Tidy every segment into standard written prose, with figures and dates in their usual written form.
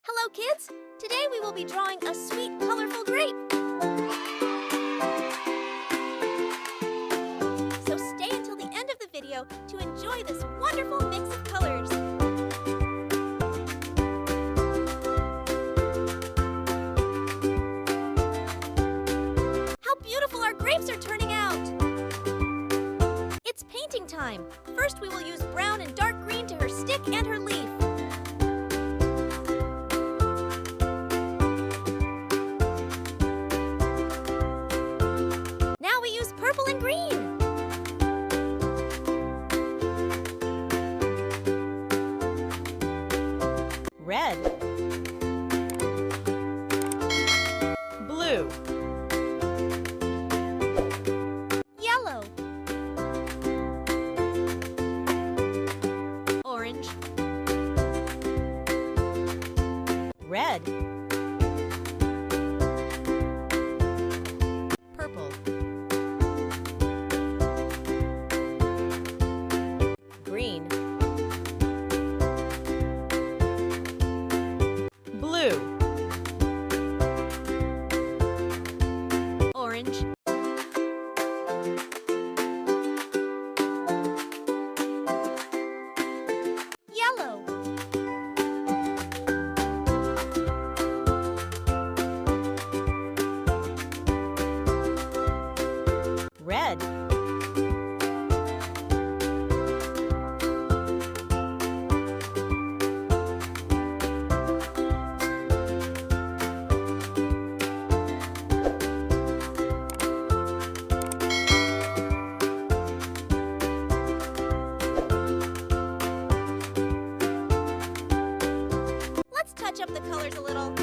Hello, kids! Today we will be drawing a sweet, colorful grape. So stay until the end of the video to enjoy this wonderful mix of colors. How beautiful our grapes are turning out! It's painting time. First we will use brown and dark green to her stick and her leaf. Purple and green. Red. Blue. Yellow. Orange. Red. Purple. Green. Blue. Orange. Yellow. Red. Let's touch up the colors a little.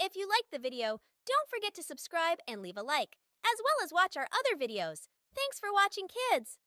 If you liked the video, don't forget to subscribe and leave a like, as well as watch our other videos. Thanks for watching, kids!